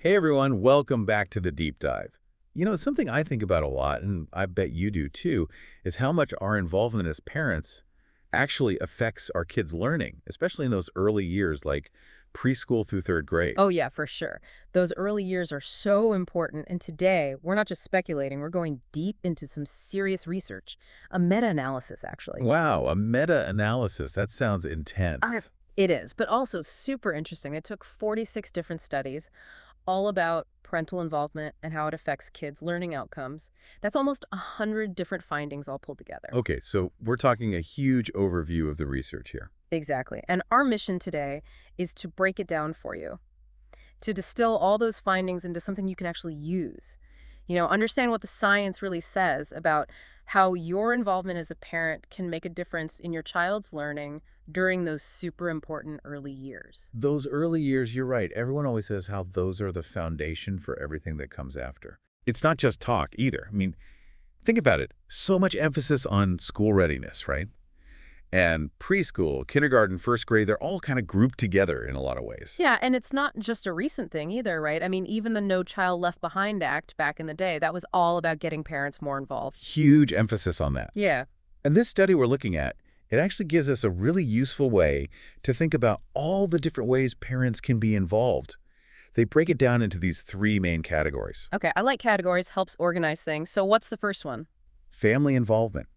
Hey everyone, welcome back to the deep dive. Something I think about a lot, and I bet you do too, is how much our involvement as parents actually affects our kids' learning, especially in those early years like preschool through third grade. Oh, yeah, for sure. Those early years are so important. And today, we're not just speculating, we're going deep into some serious research, a meta analysis, actually. Wow, a meta-analysis. That sounds Uh, intense. It is, but also super interesting. They took 46 different studies, all about parental involvement and how it affects kids' learning outcomes. That's almost 100 different findings all pulled together. Okay, so we're talking a huge overview of the research here. Exactly. And our mission today is to break it down for you, to distill all those findings into something you can actually use. Understand what the science really says about how your involvement as a parent can make a difference in your child's learning during those super important early years. Those early years, you're right. Everyone always says how those are the foundation for everything that comes after. It's not just talk either. I mean, think about it. So much emphasis on school readiness, right? And preschool, kindergarten, first grade, they're all kind of grouped together in a lot of ways. Yeah, and it's not just a recent thing either, right? I mean, even the No Child Left Behind Act back in the day, that was all about getting parents more involved. Huge emphasis on that. Yeah. And this study we're looking at, it actually gives us a really useful way to think about all the different ways parents can be involved. They break it down into these three main categories. Okay, I like categories, helps organize things. So what's the first one? Family involvement.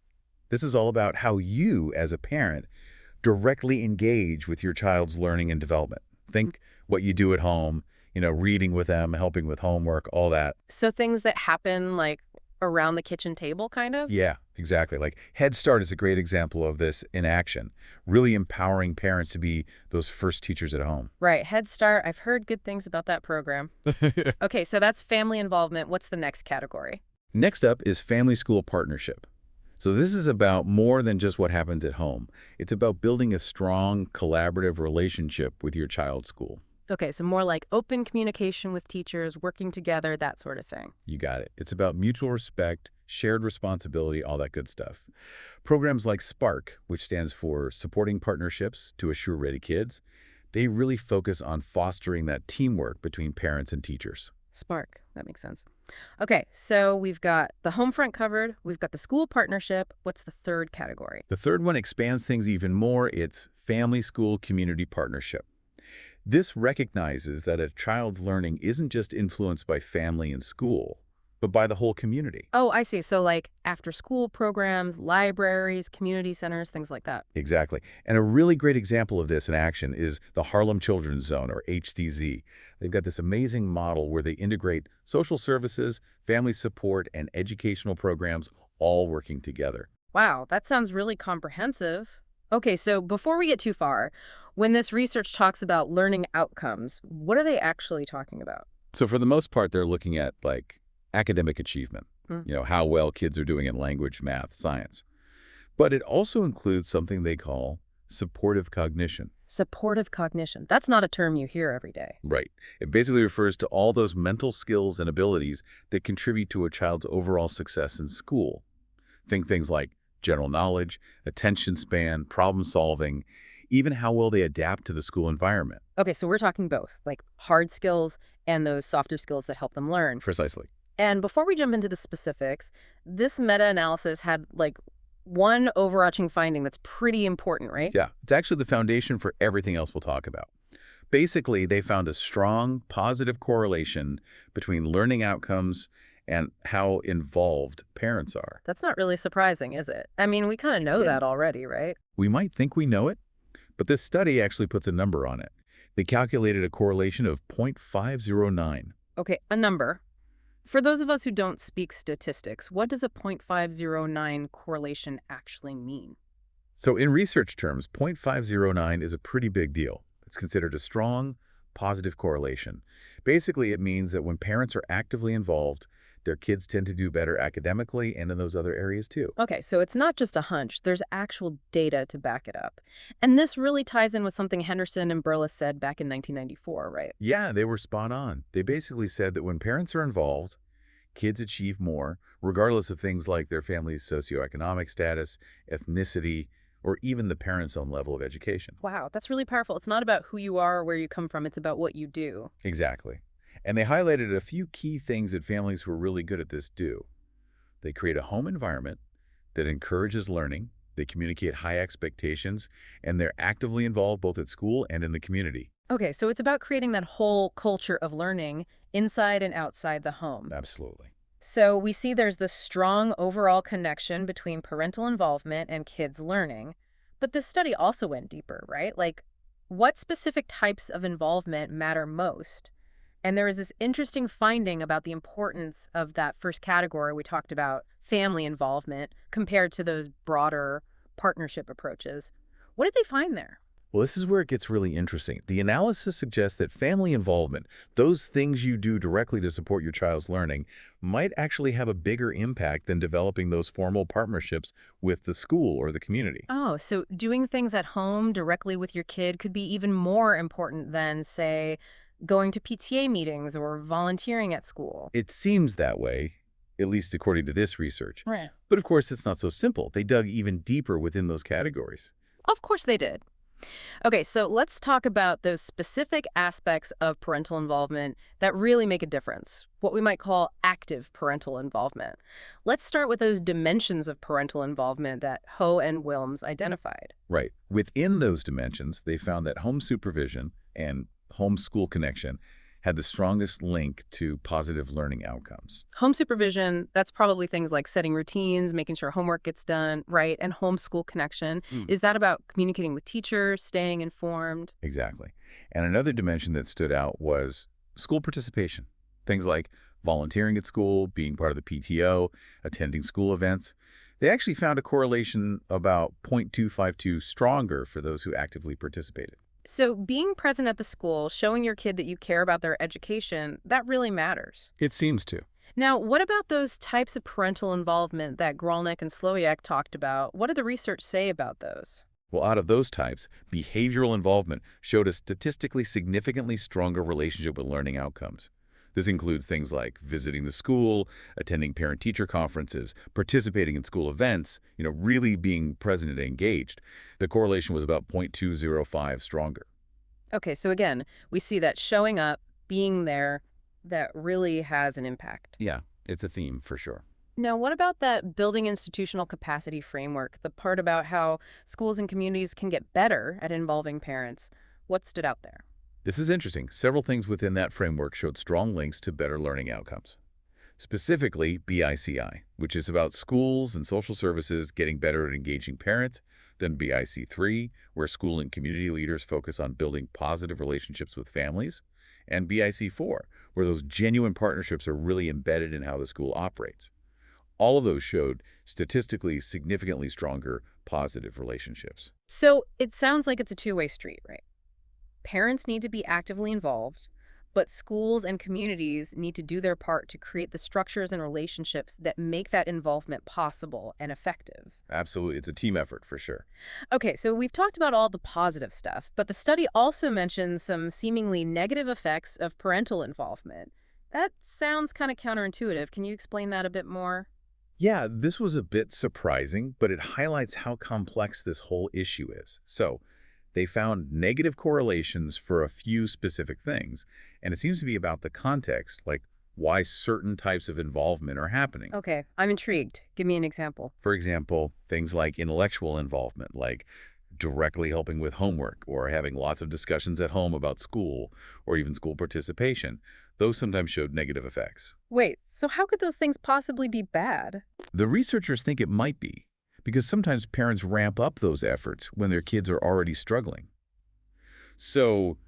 This is all about how you, as a parent, directly engage with your child's learning and development. Think what you do at home, reading with them, helping with homework, all that. So things that happen like around the kitchen table, kind of? Yeah, exactly. Like Head Start is a great example of this in action, really empowering parents to be those first teachers at home. Right. Head Start. I've heard good things about that program. Okay, so that's family involvement. What's the next category? Next up is family-school partnership. So this is about more than just what happens at home. It's about building a strong, collaborative relationship with your child's school. Okay, so more like open communication with teachers, working together, that sort of thing. You got it. It's about mutual respect, shared responsibility, all that good stuff. Programs like SPARK, which stands for Supporting Partnerships to Assure Ready Kids, they really focus on fostering that teamwork between parents and teachers. Spark. That makes sense. Okay, so we've got the home front covered. We've got the school partnership. What's the third category? The third one expands things even more. It's family-school community partnership. This recognizes that a child's learning isn't just influenced by family and school, but by the whole community. Oh, I see. So like after school programs, libraries, community centers, things like that. Exactly. And a really great example of this in action is the Harlem Children's Zone, or HCZ. They've got this amazing model where they integrate social services, family support, and educational programs all working together. Wow, that sounds really comprehensive. Okay, so before we get too far, when this research talks about learning outcomes, what are they actually talking about? So for the most part, they're looking at like academic achievement, Hmm. how well kids are doing in language, math, science. But it also includes something they call supportive cognition. Supportive cognition. That's not a term you hear every day. Right. It basically refers to all those mental skills and abilities that contribute to a child's overall success in school. Think things like general knowledge, attention span, problem solving, even how well they adapt to the school environment. Okay, so we're talking both, like hard skills and those softer skills that help them learn. Precisely. And before we jump into the specifics, this meta-analysis had like one overarching finding that's pretty important, right? Yeah, it's actually the foundation for everything else we'll talk about. Basically, they found a strong, positive correlation between learning outcomes and how involved parents are. That's not really surprising, is it? I mean, we kind of know Yeah. that already, right? We might think we know it, but this study actually puts a number on it. They calculated a correlation of 0.509. Okay, a number. For those of us who don't speak statistics, what does a 0.509 correlation actually mean? So in research terms, 0.509 is a pretty big deal. It's considered a strong, positive correlation. Basically, it means that when parents are actively involved, their kids tend to do better academically and in those other areas too. Okay, so it's not just a hunch, there's actual data to back it up. And this really ties in with something Henderson and Burles said back in 1994, right? Yeah, they were spot on. They basically said that when parents are involved, kids achieve more, regardless of things like their family's socioeconomic status, ethnicity, or even the parent's own level of education. Wow, that's really powerful. It's not about who you are or where you come from, it's about what you do. Exactly. And they highlighted a few key things that families who are really good at this do. They create a home environment that encourages learning, they communicate high expectations, and they're actively involved both at school and in the community. Okay, so it's about creating that whole culture of learning inside and outside the home. Absolutely. So we see there's this strong overall connection between parental involvement and kids learning. But this study also went deeper, right? Like, what specific types of involvement matter most? And there is this interesting finding about the importance of that first category we talked about, family involvement, compared to those broader partnership approaches. What did they find there? Well, this is where it gets really interesting. The analysis suggests that family involvement, those things you do directly to support your child's learning, might actually have a bigger impact than developing those formal partnerships with the school or the community. Oh, so doing things at home directly with your kid could be even more important than, say, going to PTA meetings or volunteering at school. It seems that way, at least according to this research. Right. But of course, it's not so simple. They dug even deeper within those categories. Of course they did. Okay, so let's talk about those specific aspects of parental involvement that really make a difference, what we might call active parental involvement. Let's start with those dimensions of parental involvement that Ho and Wilms identified. Right. Within those dimensions, they found that home supervision and home-school connection had the strongest link to positive learning outcomes. Home supervision, that's probably things like setting routines, making sure homework gets done, right? And homeschool connection. Is that about communicating with teachers, staying informed? Exactly. And another dimension that stood out was school participation. Things like volunteering at school, being part of the PTO, attending school events. They actually found a correlation about 0.252 stronger for those who actively participated. So being present at the school, showing your kid that you care about their education, that really matters. It seems to. Now, what about those types of parental involvement that Gralnick and Slowiak talked about? What did the research say about those? Well, out of those types, behavioral involvement showed a statistically significantly stronger relationship with learning outcomes. This includes things like visiting the school, attending parent-teacher conferences, participating in school events, really being present and engaged. The correlation was about 0.205 stronger. Okay, so again, we see that showing up, being there, that really has an impact. Yeah, it's a theme for sure. Now, what about that building institutional capacity framework, the part about how schools and communities can get better at involving parents? What stood out there? This is interesting. Several things within that framework showed strong links to better learning outcomes. Specifically, BICI, which is about schools and social services getting better at engaging parents, then BIC3, where school and community leaders focus on building positive relationships with families, and BIC4, where those genuine partnerships are really embedded in how the school operates. All of those showed statistically significantly stronger positive relationships. So it sounds like it's a two-way street, right? Parents need to be actively involved, but schools and communities need to do their part to create the structures and relationships that make that involvement possible and effective. Absolutely. It's a team effort for sure. Okay, so we've talked about all the positive stuff, but the study also mentions some seemingly negative effects of parental involvement. That sounds kind of counterintuitive. Can you explain that a bit more? Yeah, this was a bit surprising, but it highlights how complex this whole issue is. So, they found negative correlations for a few specific things, and it seems to be about the context, like why certain types of involvement are happening. Okay, I'm intrigued. Give me an example. For example, things like intellectual involvement, like directly helping with homework or having lots of discussions at home about school or even school participation. Those sometimes showed negative effects. Wait, so how could those things possibly be bad? The researchers think it might be, because sometimes parents ramp up those efforts when their kids are already struggling. So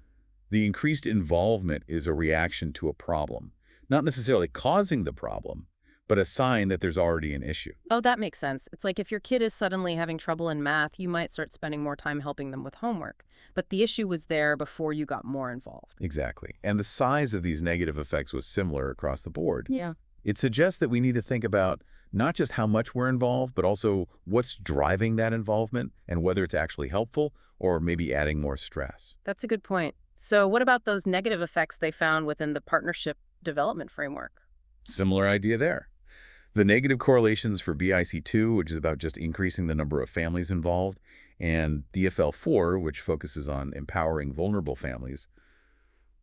the increased involvement is a reaction to a problem, not necessarily causing the problem, but a sign that there's already an issue. Oh, that makes sense. It's like if your kid is suddenly having trouble in math, you might start spending more time helping them with homework. But the issue was there before you got more involved. Exactly. And the size of these negative effects was similar across the board. Yeah. It suggests that we need to think about not just how much we're involved, but also what's driving that involvement and whether it's actually helpful or maybe adding more stress. That's a good point. So what about those negative effects they found within the partnership development framework? Similar idea there. The negative correlations for BIC2, which is about just increasing the number of families involved, and DFL4, which focuses on empowering vulnerable families,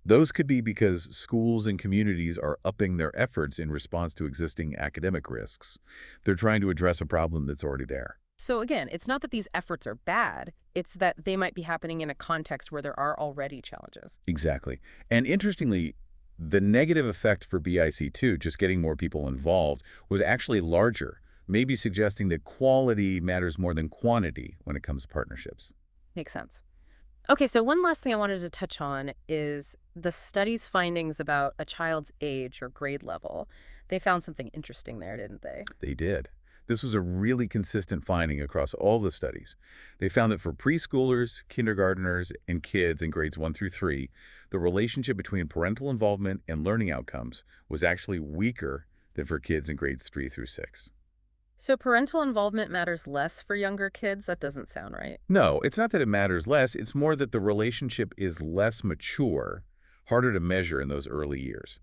Those could be because schools and communities are upping their efforts in response to existing academic risks. They're trying to address a problem that's already there. So again, it's not that these efforts are bad, it's that they might be happening in a context where there are already challenges. Exactly. And interestingly, the negative effect for BIC2, just getting more people involved, was actually larger, maybe suggesting that quality matters more than quantity when it comes to partnerships. Makes sense. Okay, so one last thing I wanted to touch on is the study's findings about a child's age or grade level. They found something interesting there, didn't they? They did. This was a really consistent finding across all the studies. They found that for preschoolers, kindergarteners, and kids in grades 1 through 3, the relationship between parental involvement and learning outcomes was actually weaker than for kids in grades 3 through 6. So parental involvement matters less for younger kids? That doesn't sound right. No, it's not that it matters less, it's more that the relationship is less mature, harder to measure in those early years.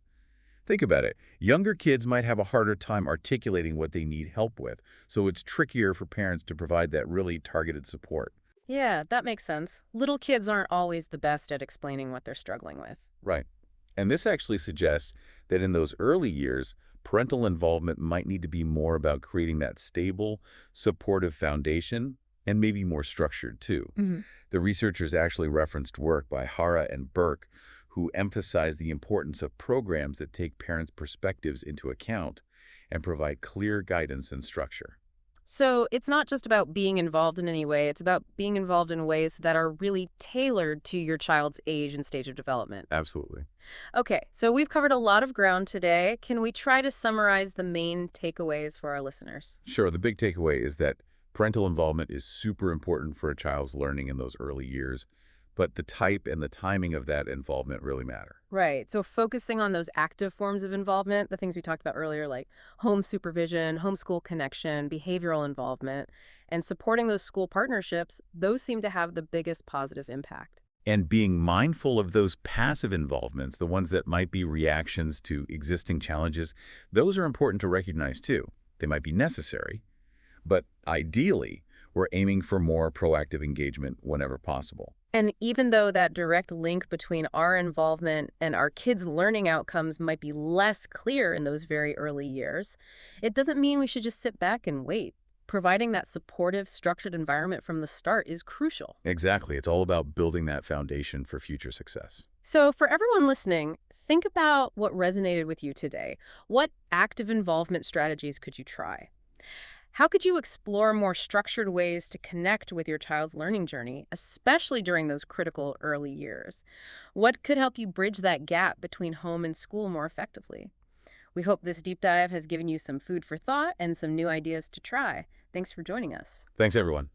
Think about it. Younger kids might have a harder time articulating what they need help with, so it's trickier for parents to provide that really targeted support. Yeah, that makes sense. Little kids aren't always the best at explaining what they're struggling with. Right. And this actually suggests that in those early years, parental involvement might need to be more about creating that stable, supportive foundation and maybe more structured too. Hmm. The researchers actually referenced work by Hara and Burke, who emphasize the importance of programs that take parents' perspectives into account and provide clear guidance and structure. So it's not just about being involved in any way, it's about being involved in ways that are really tailored to your child's age and stage of development. Absolutely. Okay, so we've covered a lot of ground today. Can we try to summarize the main takeaways for our listeners? Sure, the big takeaway is that parental involvement is super important for a child's learning in those early years, but the type and the timing of that involvement really matter. Right. So focusing on those active forms of involvement, the things we talked about earlier, like home supervision, homeschool connection, behavioral involvement, and supporting those school partnerships, those seem to have the biggest positive impact. And being mindful of those passive involvements, the ones that might be reactions to existing challenges, those are important to recognize too. They might be necessary, but ideally, we're aiming for more proactive engagement whenever possible. And even though that direct link between our involvement and our kids' learning outcomes might be less clear in those very early years, it doesn't mean we should just sit back and wait. Providing that supportive, structured environment from the start is crucial. Exactly. It's all about building that foundation for future success. So for everyone listening, think about what resonated with you today. What active involvement strategies could you try? How could you explore more structured ways to connect with your child's learning journey, especially during those critical early years? What could help you bridge that gap between home and school more effectively? We hope this deep dive has given you some food for thought and some new ideas to try. Thanks for joining us. Thanks, everyone.